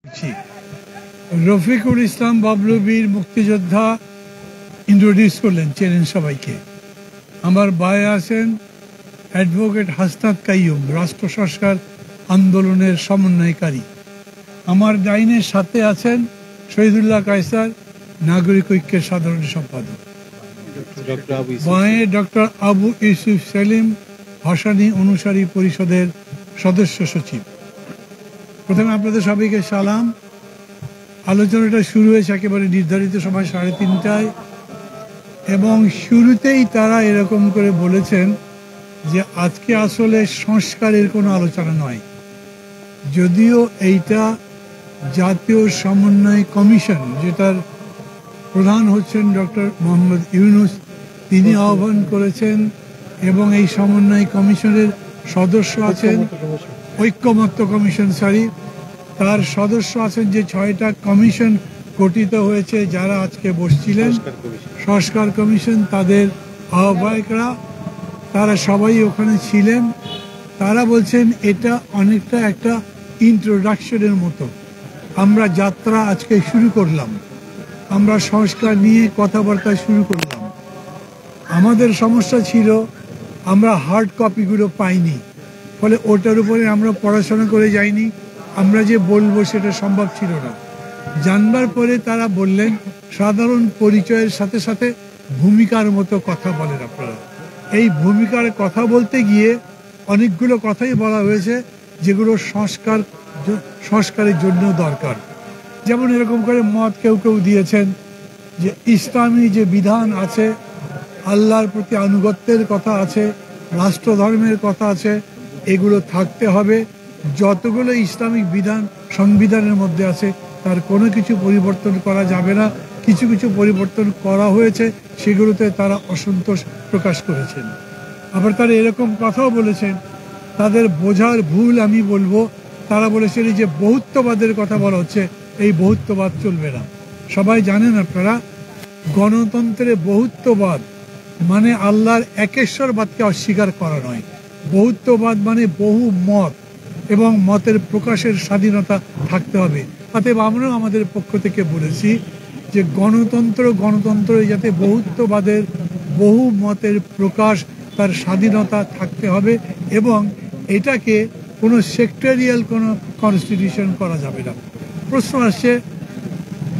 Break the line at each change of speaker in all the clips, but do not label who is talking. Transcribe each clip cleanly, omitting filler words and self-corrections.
জি, রফিকুল ইসলাম বাবলু বীর মুক্তিযোদ্ধা ইন্ট্রোডিউস করলেন, চেনেন সবাইকে। আমার ভাই আছেন অ্যাডভোকেট হাসনাত কাইয়ুম, রাষ্ট্র সংস্কার আন্দোলনের সমন্বয়কারী। আমার ডাইনের সাথে আছেন শহীদুল্লাহ কায়সার, নাগরিক ঐক্যের সাধারণ সম্পাদক। বাঁয়ে ডক্টর আবু ইউসুফ সেলিম, ভাসানী অনুসারী পরিষদের সদস্য সচিব। প্রথমে আপনাদের সবাইকে সালাম। আলোচনাটা শুরু হয়েছে একেবারে নির্ধারিত সময় 3:30টায়, এবং শুরুতেই তারা এরকম করে বলেছেন যে আজকে আসলে সংস্কারের কোনো আলোচনা নয়, যদিও এইটা জাতীয় সমন্বয় কমিশন, যেটার প্রধান হচ্ছেন ডক্টর মোহাম্মদ ইউনূস, তিনি আহ্বান করেছেন, এবং এই সমন্বয় কমিশনের সদস্য আছেন ঐক্যমত্য কমিশন, তার সদস্য আছেন যে 6টা কমিশন গঠিত হয়েছে, যারা আজকে বসছিলেন সংস্কার কমিশন, তাদের আহ্বায়করা, তারা সবাই ওখানে ছিলেন। তারা বলছেন এটা অনেকটা একটা ইন্ট্রোডাকশনের মতো। আমরা যাত্রা আজকে শুরু করলাম, আমরা সংস্কার নিয়ে কথাবার্তা শুরু করলাম। আমাদের সমস্যা ছিল আমরা হার্ড কপিগুলো পাইনি, ফলে ওটার উপরে আমরা পড়াশোনা করে যাইনি, আমরা যে বলবো সেটা সম্ভব ছিল না। জানবার পরে তারা বললেন সাধারণ পরিচয়ের সাথে সাথে ভূমিকার মতো কথা বলেন আপনারা। এই ভূমিকার কথা বলতে গিয়ে অনেকগুলো কথাই বলা হয়েছে যেগুলো সংস্কারের জন্য দরকার। যেমন এরকম করে মত কেউ কেউ দিয়েছেন যে ইসলামী যে বিধান আছে, আল্লাহর প্রতি আনুগত্যের কথা আছে, রাষ্ট্রধর্মের কথা আছে, এগুলো থাকতে হবে। যতগুলো ইসলামিক বিধান সংবিধানের মধ্যে আছে তার কোনো কিছু পরিবর্তন করা যাবে না। কিছু কিছু পরিবর্তন করা হয়েছে, সেগুলোতে তারা অসন্তোষ প্রকাশ করেছেন। আবার তারা এরকম কথাও বলেছেন, তাদের বোঝার ভুল আমি বলবো, তারা বলেছেন এই যে বহুত্ববাদের কথা বলা হচ্ছে, এই বহুত্ববাদ চলবে না। সবাই জানেন আপনারা, গণতন্ত্রে বহুত্ববাদ মানে আল্লাহর একেশ্বরবাদকে অস্বীকার করা নয়। বহুত্ববাদ মানে বহু মত এবং মতের প্রকাশের স্বাধীনতা থাকতে হবে। অতএব আমরাও আমাদের পক্ষ থেকে বলেছি যে গণতন্ত্র যাতে বহুত্ববাদের বহু মতের প্রকাশ, তার স্বাধীনতা থাকতে হবে, এবং এটাকে কোনো সেক্টরিয়াল কোনো কনস্টিটিউশন করা যাবে না। প্রশ্ন আসছে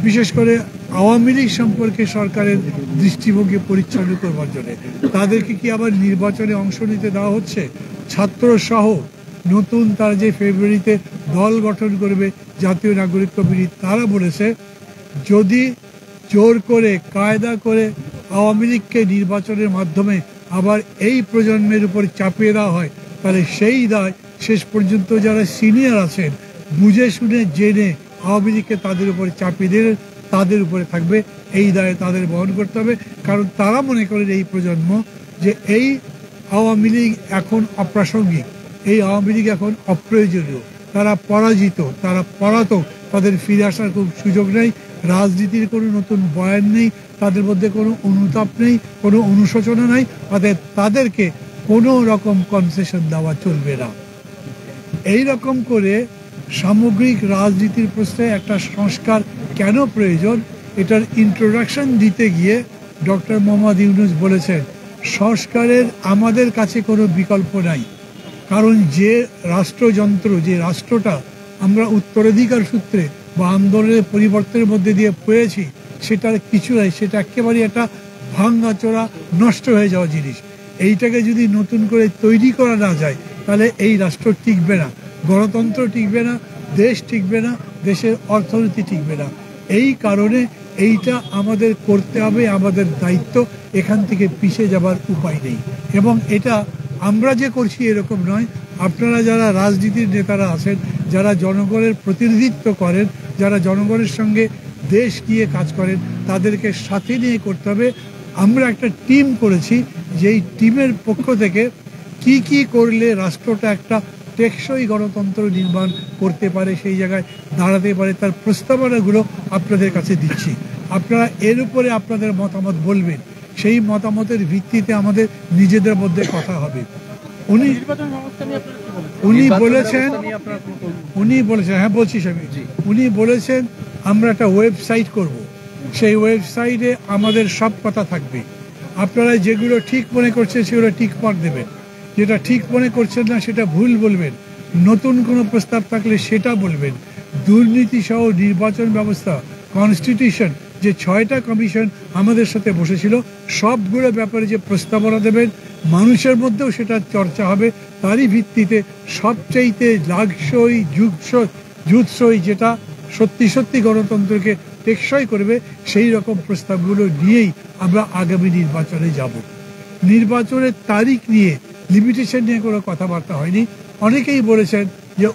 বিশেষ করে আওয়ামী লীগ সম্পর্কে সরকারের দৃষ্টিভঙ্গি পরিচ্ছন্ন করবার জন্য। তাদেরকে কি আবার নির্বাচনে অংশ নিতে দেওয়া হচ্ছে? ছাত্র সহ নতুন তারা যে ফেব্রুয়ারিতে দল গঠন করবে জাতীয় নাগরিক কমিটি, তারা বলেছে যদি জোর করে কায়দা করে আওয়ামী লীগকে নির্বাচনের মাধ্যমে আবার এই প্রজন্মের উপর চাপিয়ে দেওয়া হয়, তাহলে সেই দায় শেষ পর্যন্ত যারা সিনিয়র আছেন বুঝে শুনে জেনে আওয়ামী লীগকে তাদের উপরে চাপিয়ে দিলে তাদের উপরে থাকবে, এই দায় তাদের বহন করতে হবে। কারণ তারা মনে করেন এই প্রজন্ম যে এই আওয়ামী লীগ এখন অপ্রাসঙ্গিক, এই আওয়ামী লীগ এখন অপ্রয়োজনীয়, তারা পরাজিত, তারা পলাতক, তাদের ফিরে আসার কোনো সুযোগ নেই, রাজনীতির কোনো নতুন বয়ান নেই, তাদের মধ্যে কোনো অনুতাপ নেই, কোনো অনুশোচনা নেই, অর্থাৎ তাদেরকে কোনো রকম কনসেশন দেওয়া চলবে না। এই রকম করে সামগ্রিক রাজনীতির প্রশ্নে একটা সংস্কার কেন প্রয়োজন, এটার ইন্ট্রোডাকশন দিতে গিয়ে ডক্টর মোহাম্মদ ইউনূস বলেছেন সংস্কারের আমাদের কাছে কোনো বিকল্প নাই। কারণ যে রাষ্ট্রযন্ত্র, যে রাষ্ট্রটা আমরা উত্তরাধিকার সূত্রে বা আন্দোলনের পরিবর্তনের মধ্যে দিয়ে পেয়েছি, সেটার কিছু নাই, সেটা একেবারে একটা ভাঙাচোরা নষ্ট হয়ে যাওয়া জিনিস। এইটাকে যদি নতুন করে তৈরি করা না যায় তাহলে এই রাষ্ট্র টিকবে না, গণতন্ত্র টিকবে না, দেশ টিকবে না, দেশের অর্থনীতি টিকবে না। এই কারণে এইটা আমাদের করতে হবে, আমাদের দায়িত্ব, এখান থেকে পিছিয়ে যাবার উপায় নেই। এবং এটা আমরা যে করছি এরকম নয়, আপনারা যারা রাজনীতির নেতারা আছেন, যারা জনগণের প্রতিনিধিত্ব করেন, যারা জনগণের সঙ্গে দেশ নিয়ে কাজ করেন, তাদেরকে সাথে নিয়ে করতে হবে। আমরা একটা টিম করেছি, যেই টিমের পক্ষ থেকে কি কি করলে রাষ্ট্রটা একটা টেকসই গণতন্ত্র নির্মাণ করতে পারে, সেই জায়গায় দাঁড়াতে পারে, তার প্রস্তাবনাগুলো আপনাদের কাছে দিচ্ছি। আপনারা এর উপরে আপনাদের মতামত বলবেন, সেই মতামতের ভিত্তিতে আমাদের নিজেদের মধ্যে কথা হবে। উনি বলেছেন, হ্যাঁ বলছি আমি, উনি বলেছেন আমরা একটা ওয়েবসাইট করব, সেই ওয়েবসাইটে আমাদের সব কথা থাকবে। আপনারা যেগুলো ঠিক মনে করছেন সেগুলো ঠিক মার্ক দেবেন, যেটা ঠিক মনে করছেন না সেটা ভুল বলবেন, নতুন কোনো প্রস্তাব থাকলে সেটা বলবেন। দুর্নীতি সহ নির্বাচন ব্যবস্থা, কনস্টিটিউশন, যে 6টা কমিশন আমাদের সাথে বসেছিল সবগুলো ব্যাপারে যে প্রস্তাবনা দেবেন, মানুষের মধ্যেও সেটা চর্চা হবে। তারই ভিত্তিতে সবচাইতে লাগসই যুগসই যেটা সত্যি সত্যি গণতন্ত্রকে টেকসই করবে সেই রকম প্রস্তাবগুলো নিয়েই আমরা আগামী নির্বাচনে যাব। নির্বাচনের তারিখ নিয়ে, লিমিটেশন নিয়ে কোনো কথাবার্তা হয়নি। অনেকেই বলেছেন যে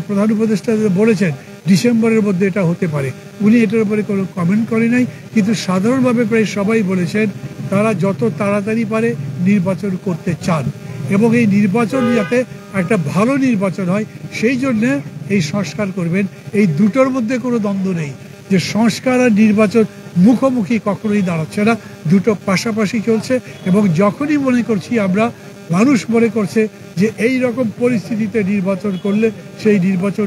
প্রধান উপদেষ্টা বলেছেন ডিসেম্বরের মধ্যে এটা হতে পারে, উনি এটার উপরে কোনো কমেন্ট করেন নাই। কিন্তু সাধারণভাবে প্রায় সবাই বলেছেন তারা যত তাড়াতাড়ি পারে নির্বাচন করতে চান, এবং এই নির্বাচন যাতে একটা ভালো নির্বাচন হয় সেই জন্যে এই সংস্কার করবেন। এই দুটোর মধ্যে কোনো দ্বন্দ্ব নেই যে সংস্কার আর নির্বাচন মুখোমুখি কখনোই দাঁড়াচ্ছে না, দুটো পাশাপাশি চলছে। এবং যখনই মনে করছি আমরা, মানুষ মনে করছে যে এই রকম পরিস্থিতিতে নির্বাচন করলে সেই নির্বাচন